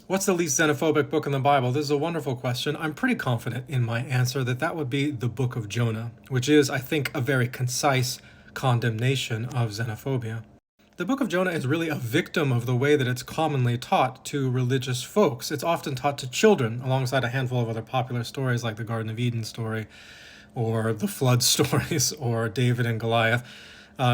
What's the least xenophobic book in the Bible? This is a wonderful question. I'm pretty confident in my answer that would be the book of Jonah, which is, I think, a very concise condemnation of xenophobia. The book of Jonah is really a victim of the way that it's commonly taught to religious folks. It's often taught to children, alongside a handful of other popular stories like the Garden of Eden story, or the flood stories, or David and Goliath.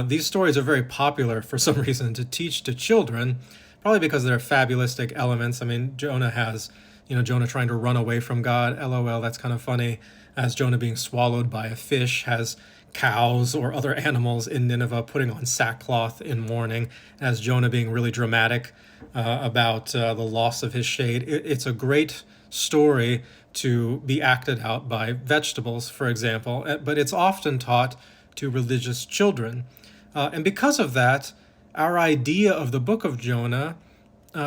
These stories are very popular for some reason to teach to children, probably because they're fabulistic elements. I mean, Jonah has, Jonah trying to run away from God. LOL, that's kind of funny. As Jonah being swallowed by a fish, has cows or other animals in Nineveh putting on sackcloth in mourning, as Jonah being really dramatic about the loss of his shade. It's a great story to be acted out by vegetables, for example, but it's often taught to religious children. And because of that, our idea of the book of Jonah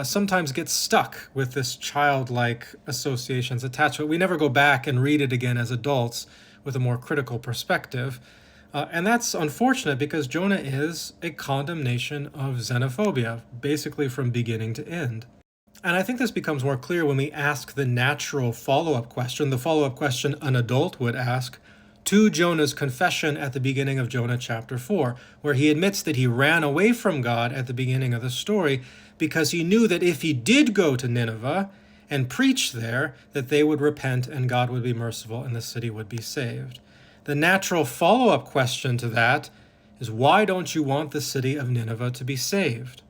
sometimes gets stuck with this childlike associations attached to it. We never go back and read it again as adults with a more critical perspective. And that's unfortunate because Jonah is a condemnation of xenophobia, basically from beginning to end. And I think this becomes more clear when we ask the natural follow-up question, the follow-up question an adult would ask, to Jonah's confession at the beginning of Jonah chapter 4, where he admits that he ran away from God at the beginning of the story because he knew that if he did go to Nineveh and preach there, that they would repent and God would be merciful and the city would be saved. The natural follow-up question to that is, why don't you want the city of Nineveh to be saved?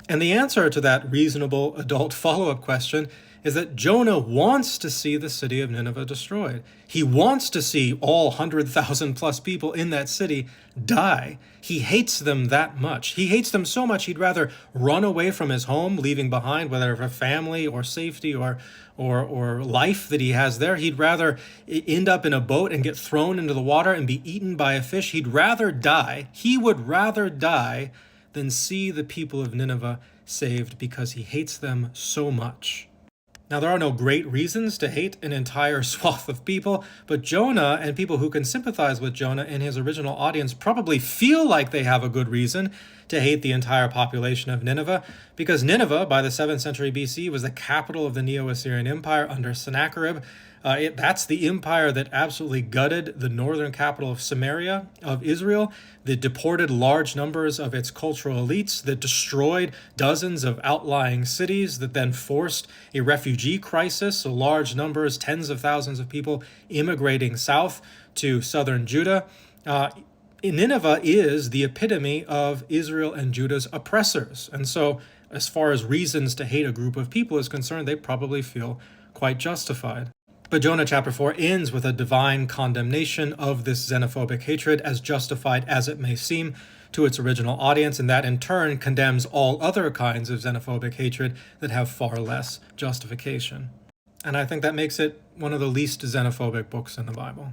And the answer to that reasonable adult follow-up question is that Jonah wants to see the city of Nineveh destroyed. He wants to see all 100,000 plus people in that city die. He hates them that much. He hates them so much he'd rather run away from his home, leaving behind whether a family or safety or life that he has there. He'd rather end up in a boat and get thrown into the water and be eaten by a fish. He'd rather die. He would rather die than see the people of Nineveh saved because he hates them so much. Now, there are no great reasons to hate an entire swath of people, but Jonah and people who can sympathize with Jonah and his original audience probably feel like they have a good reason to hate the entire population of Nineveh, because Nineveh, by the 7th century BC, was the capital of the Neo-Assyrian Empire under Sennacherib. That's the empire that absolutely gutted the northern capital of Samaria, of Israel, that deported large numbers of its cultural elites, that destroyed dozens of outlying cities, that then forced a refugee crisis, so large numbers, tens of thousands of people immigrating south to southern Judah. Nineveh is the epitome of Israel and Judah's oppressors. And so, as far as reasons to hate a group of people is concerned, they probably feel quite justified. But Jonah chapter 4 ends with a divine condemnation of this xenophobic hatred, as justified as it may seem to its original audience, and that in turn condemns all other kinds of xenophobic hatred that have far less justification. And I think that makes it one of the least xenophobic books in the Bible.